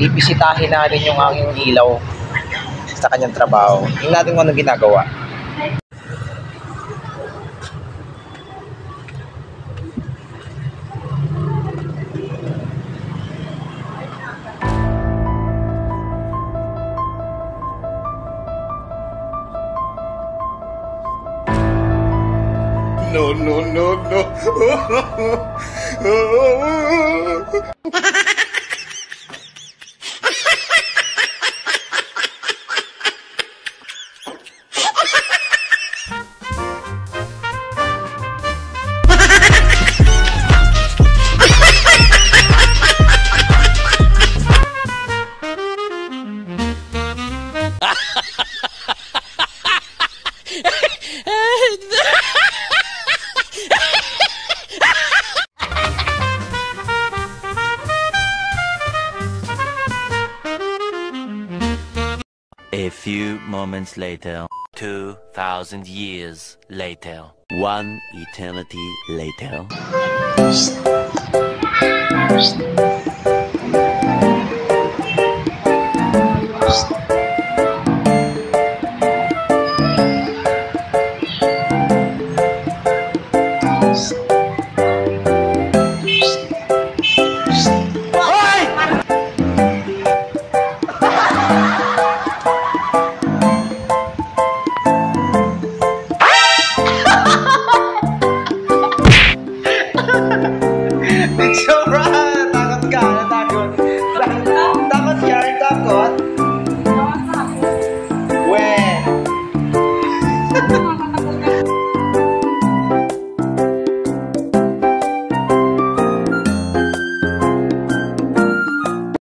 bibisitahin natin yung aking ilaw sa kanyang trabaho. Tingnan natin kung anong ginagawa. No, no, no, no. A few moments later, 2,000 years later, one eternity later.